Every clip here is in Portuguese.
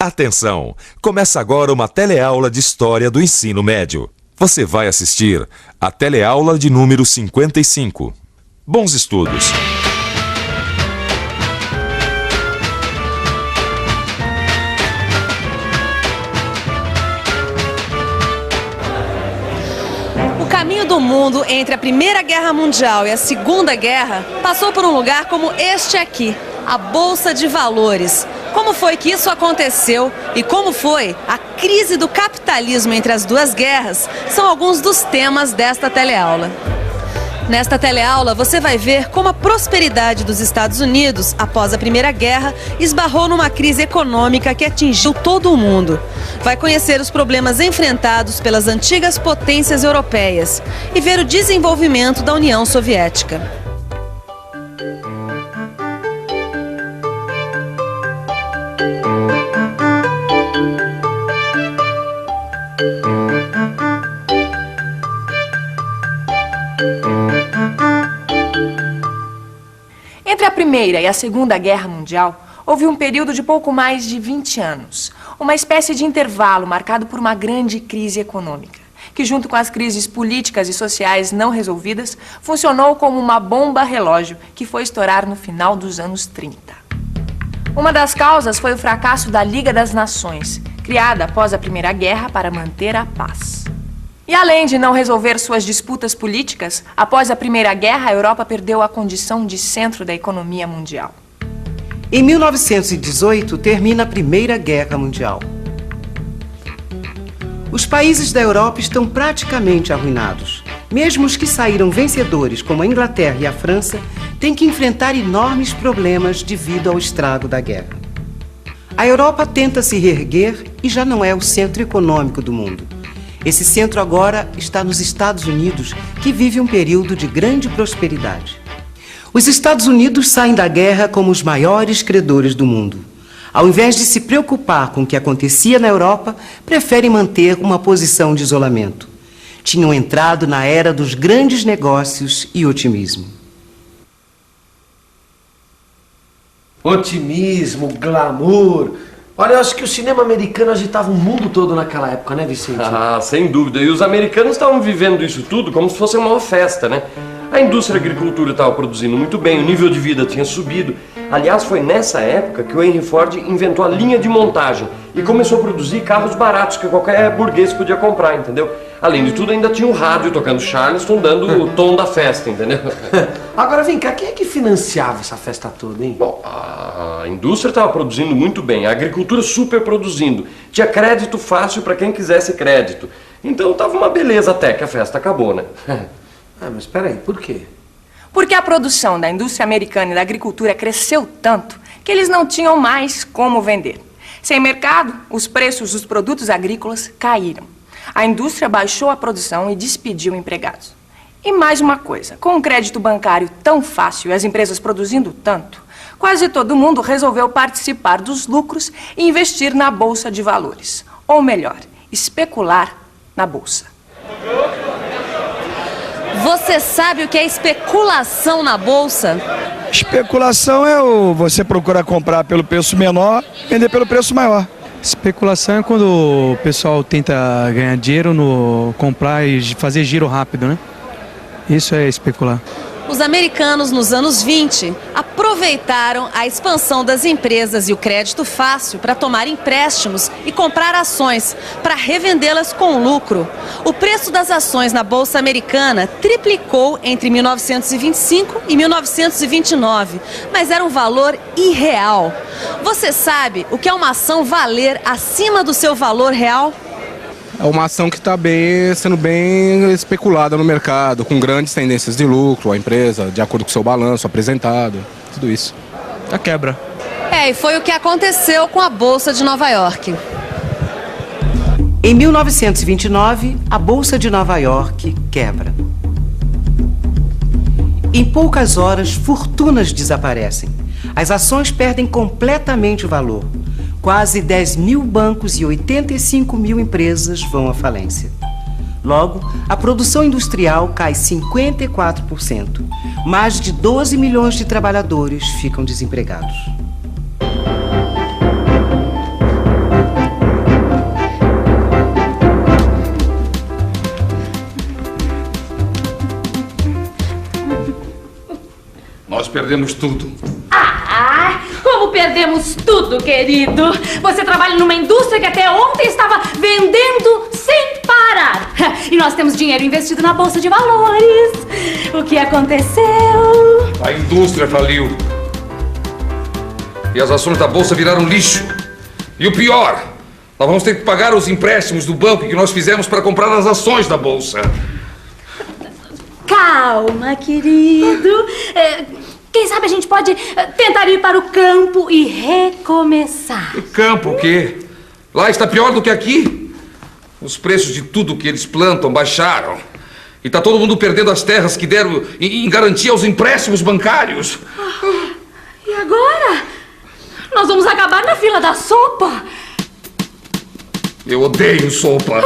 Atenção! Começa agora uma teleaula de História do Ensino Médio. Você vai assistir a teleaula de número 55. Bons estudos! O caminho do mundo entre a Primeira Guerra Mundial e a Segunda Guerra passou por um lugar como este aqui, a Bolsa de Valores. Como foi que isso aconteceu e como foi a crise do capitalismo entre as duas guerras são alguns dos temas desta teleaula. Nesta teleaula você vai ver como a prosperidade dos Estados Unidos após a Primeira Guerra esbarrou numa crise econômica que atingiu todo o mundo. Vai conhecer os problemas enfrentados pelas antigas potências europeias e ver o desenvolvimento da União Soviética. Entre a Primeira e a Segunda Guerra Mundial, houve um período de pouco mais de 20 anos, uma espécie de intervalo marcado por uma grande crise econômica, que junto com as crises políticas e sociais não resolvidas, funcionou como uma bomba relógio que foi estourar no final dos anos 30. Uma das causas foi o fracasso da Liga das Nações, criada após a Primeira Guerra para manter a paz. E além de não resolver suas disputas políticas, após a Primeira Guerra, a Europa perdeu a condição de centro da economia mundial. Em 1918, termina a Primeira Guerra Mundial. Os países da Europa estão praticamente arruinados. Mesmo os que saíram vencedores, como a Inglaterra e a França, têm que enfrentar enormes problemas devido ao estrago da guerra. A Europa tenta se reerguer e já não é o centro econômico do mundo. Esse centro agora está nos Estados Unidos, que vive um período de grande prosperidade. Os Estados Unidos saem da guerra como os maiores credores do mundo. Ao invés de se preocupar com o que acontecia na Europa, preferem manter uma posição de isolamento. Tinham entrado na era dos grandes negócios e otimismo. Otimismo, glamour. Olha, eu acho que o cinema americano agitava o mundo todo naquela época, né, Vicente? Ah, sem dúvida. E os americanos estavam vivendo isso tudo como se fosse uma festa, né? A indústria da agricultura estava produzindo muito bem, o nível de vida tinha subido. Aliás, foi nessa época que o Henry Ford inventou a linha de montagem e começou a produzir carros baratos que qualquer burguês podia comprar, entendeu? Além de tudo, ainda tinha o rádio tocando Charleston, dando o tom da festa, entendeu? Agora vem cá, quem é que financiava essa festa toda, hein? Bom, a indústria estava produzindo muito bem, a agricultura super produzindo. Tinha crédito fácil para quem quisesse crédito. Então estava uma beleza até que a festa acabou, né? Ah, mas espera aí, por quê? Porque a produção da indústria americana e da agricultura cresceu tanto que eles não tinham mais como vender. Sem mercado, os preços dos produtos agrícolas caíram. A indústria baixou a produção e despediu empregados. E mais uma coisa, com um crédito bancário tão fácil e as empresas produzindo tanto, quase todo mundo resolveu participar dos lucros e investir na Bolsa de Valores. Ou melhor, especular na Bolsa. Você sabe o que é especulação na Bolsa? Especulação é você procurar comprar pelo preço menor, vender pelo preço maior. Especulação é quando o pessoal tenta ganhar dinheiro no comprar e fazer giro rápido, né? Isso é especular. Os americanos, nos anos 20, aproveitaram a expansão das empresas e o crédito fácil para tomar empréstimos e comprar ações, para revendê-las com lucro. O preço das ações na Bolsa Americana triplicou entre 1925 e 1929, mas era um valor irreal. Você sabe o que é uma ação valer acima do seu valor real? É uma ação que está sendo bem especulada no mercado, com grandes tendências de lucro, a empresa, de acordo com o seu balanço apresentado, tudo isso. A quebra. E foi o que aconteceu com a Bolsa de Nova York. Em 1929, a Bolsa de Nova York quebra. Em poucas horas, fortunas desaparecem. As ações perdem completamente o valor. Quase 10 mil bancos e 85 mil empresas vão à falência. Logo, a produção industrial cai 54%. Mais de 12 milhões de trabalhadores ficam desempregados. Nós perdemos tudo. Ah, como perdemos tudo, querido. Você trabalha numa indústria que até ontem estava vendendo sem parar. E nós temos dinheiro investido na Bolsa de Valores. O que aconteceu? A indústria faliu. E as ações da Bolsa viraram lixo. E o pior, nós vamos ter que pagar os empréstimos do banco que nós fizemos para comprar as ações da Bolsa. Calma, querido. Quem sabe a gente pode tentar ir para o campo e recomeçar. E campo o quê? Lá está pior do que aqui. Os preços de tudo que eles plantam baixaram. E está todo mundo perdendo as terras que deram em garantia aos empréstimos bancários. E agora? Nós vamos acabar na fila da sopa. Eu odeio sopa.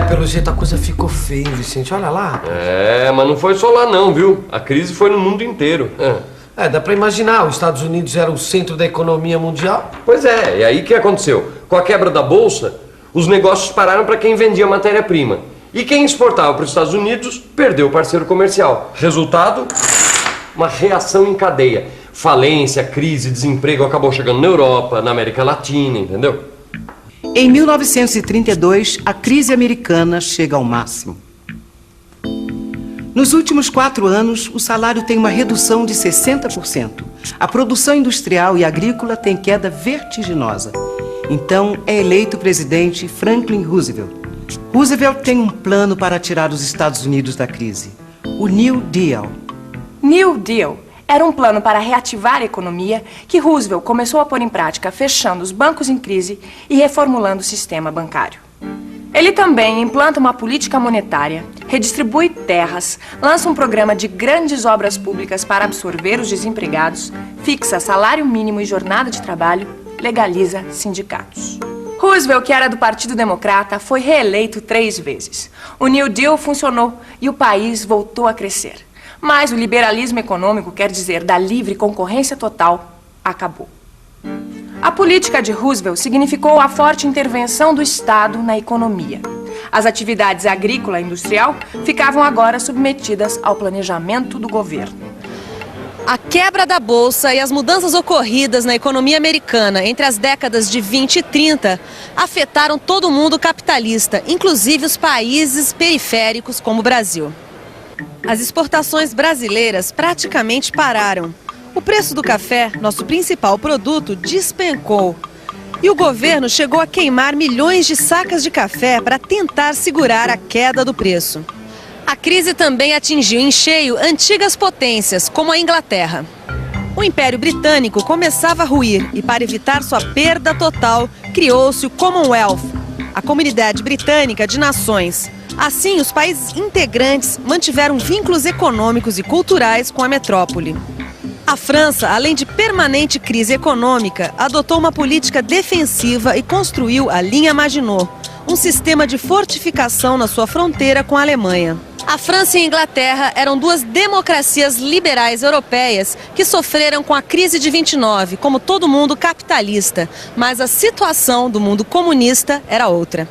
Pelo jeito a coisa ficou feia, Vicente. Olha lá. Mas não foi só lá não, viu? A crise foi no mundo inteiro. Dá pra imaginar. Os Estados Unidos era o centro da economia mundial. Pois é, e aí o que aconteceu? Com a quebra da Bolsa, os negócios pararam para quem vendia matéria-prima. E quem exportava para os Estados Unidos perdeu o parceiro comercial. Resultado? Uma reação em cadeia. Falência, crise, desemprego acabou chegando na Europa, na América Latina, entendeu? Em 1932, a crise americana chega ao máximo. Nos últimos 4 anos, o salário tem uma redução de 60%. A produção industrial e agrícola tem queda vertiginosa. Então, é eleito o presidente Franklin Roosevelt. Roosevelt tem um plano para tirar os Estados Unidos da crise. O New Deal. New Deal era um plano para reativar a economia que Roosevelt começou a pôr em prática, fechando os bancos em crise e reformulando o sistema bancário. Ele também implanta uma política monetária, redistribui terras, lança um programa de grandes obras públicas para absorver os desempregados, fixa salário mínimo e jornada de trabalho, legaliza sindicatos. Roosevelt, que era do Partido Democrata, foi reeleito 3 vezes. O New Deal funcionou e o país voltou a crescer. Mas o liberalismo econômico, quer dizer, da livre concorrência total, acabou. A política de Roosevelt significou a forte intervenção do Estado na economia. As atividades agrícola e industrial ficavam agora submetidas ao planejamento do governo. A quebra da Bolsa e as mudanças ocorridas na economia americana entre as décadas de 20 e 30 afetaram todo o mundo capitalista, inclusive os países periféricos como o Brasil. As exportações brasileiras praticamente pararam. O preço do café, nosso principal produto, despencou. E o governo chegou a queimar milhões de sacas de café para tentar segurar a queda do preço. A crise também atingiu em cheio antigas potências, como a Inglaterra. O Império Britânico começava a ruir e, para evitar sua perda total, criou-se o Commonwealth, a Comunidade Britânica de Nações. Assim, os países integrantes mantiveram vínculos econômicos e culturais com a metrópole. A França, além de permanente crise econômica, adotou uma política defensiva e construiu a linha Maginot, um sistema de fortificação na sua fronteira com a Alemanha. A França e a Inglaterra eram 2 democracias liberais europeias que sofreram com a crise de 29, como todo mundo capitalista, mas a situação do mundo comunista era outra.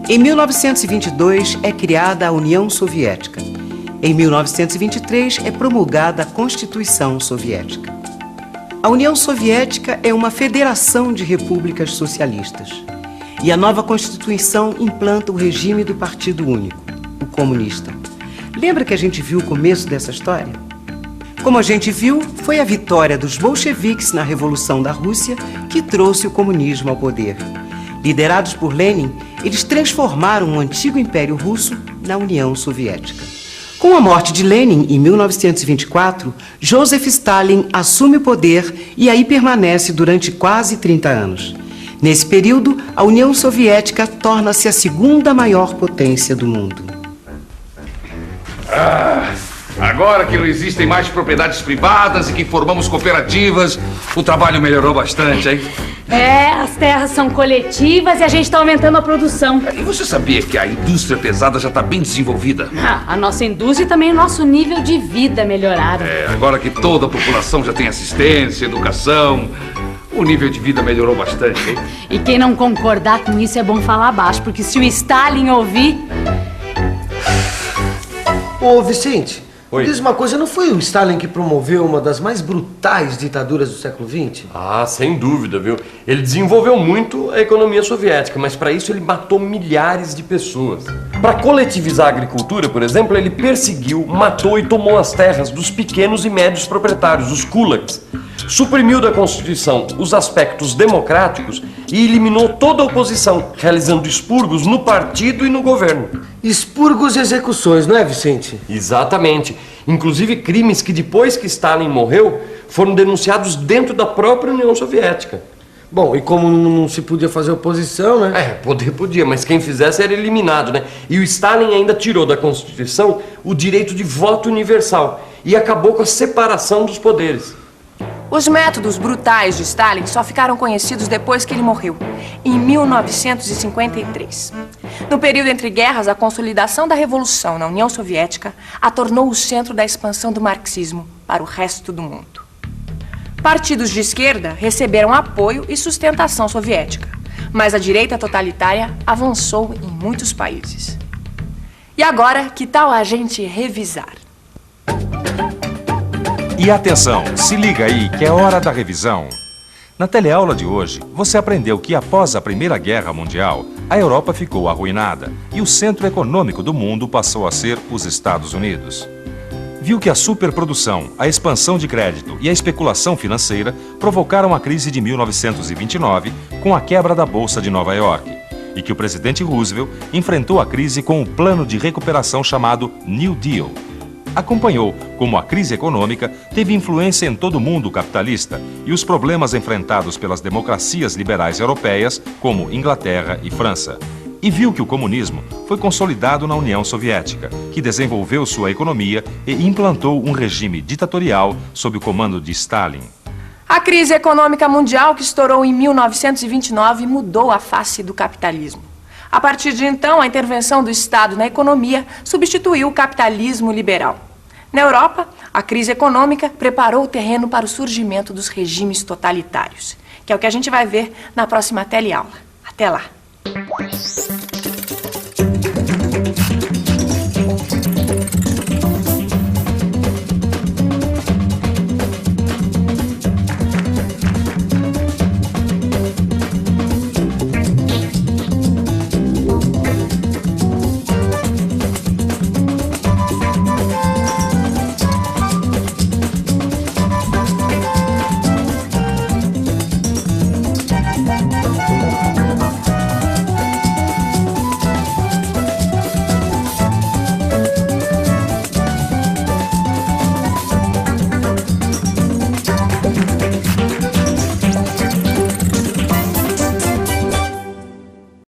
Em 1922 é criada a União Soviética. Em 1923 é promulgada a Constituição Soviética. A União Soviética é uma federação de repúblicas socialistas. E a nova Constituição implanta o regime do Partido Único, o comunista. Lembra que a gente viu o começo dessa história? Como a gente viu, foi a vitória dos bolcheviques na Revolução da Rússia que trouxe o comunismo ao poder. Liderados por Lenin, eles transformaram o antigo Império Russo na União Soviética. Com a morte de Lenin, em 1924, Joseph Stalin assume o poder e aí permanece durante quase 30 anos. Nesse período, a União Soviética torna-se a 2ª maior potência do mundo. Agora que não existem mais propriedades privadas e que formamos cooperativas, o trabalho melhorou bastante, hein? As terras são coletivas e a gente está aumentando a produção. E você sabia que a indústria pesada já está bem desenvolvida? A nossa indústria e também o nosso nível de vida melhoraram. Agora que toda a população já tem assistência, educação, O nível de vida melhorou bastante, hein? E quem não concordar com isso é bom falar baixo, porque se o Stalin ouvir... Ô, Vicente, Oi. diz uma coisa, não foi o Stalin que promoveu uma das mais brutais ditaduras do século XX? Ah, sem dúvida, viu? Ele desenvolveu muito a economia soviética, mas para isso ele matou milhares de pessoas. Para coletivizar a agricultura, por exemplo, ele perseguiu, matou e tomou as terras dos pequenos e médios proprietários, os kulaks. Suprimiu da Constituição os aspectos democráticos e eliminou toda a oposição, realizando expurgos no partido e no governo. Expurgos e execuções, não é, Vicente? Exatamente. Inclusive crimes que depois que Stalin morreu, foram denunciados dentro da própria União Soviética. Bom, e como não se podia fazer oposição, né? Podia, mas quem fizesse era eliminado, né? E o Stalin ainda tirou da Constituição o direito de voto universal e acabou com a separação dos poderes. Os métodos brutais de Stalin só ficaram conhecidos depois que ele morreu, em 1953. No período entre guerras, a consolidação da Revolução na União Soviética a tornou o centro da expansão do marxismo para o resto do mundo. Partidos de esquerda receberam apoio e sustentação soviética, mas a direita totalitária avançou em muitos países. E agora, que tal a gente revisar? E atenção, se liga aí que é hora da revisão. Na teleaula de hoje, você aprendeu que após a Primeira Guerra Mundial, a Europa ficou arruinada e o centro econômico do mundo passou a ser os Estados Unidos. Viu que a superprodução, a expansão de crédito e a especulação financeira provocaram a crise de 1929 com a quebra da Bolsa de Nova York e que o presidente Roosevelt enfrentou a crise com o plano de recuperação chamado New Deal. Acompanhou como a crise econômica teve influência em todo o mundo capitalista e os problemas enfrentados pelas democracias liberais europeias, como Inglaterra e França. E viu que o comunismo foi consolidado na União Soviética, que desenvolveu sua economia e implantou um regime ditatorial sob o comando de Stalin. A crise econômica mundial que estourou em 1929 mudou a face do capitalismo. A partir de então, a intervenção do Estado na economia substituiu o capitalismo liberal. Na Europa, a crise econômica preparou o terreno para o surgimento dos regimes totalitários, que é o que a gente vai ver na próxima teleaula. Até lá!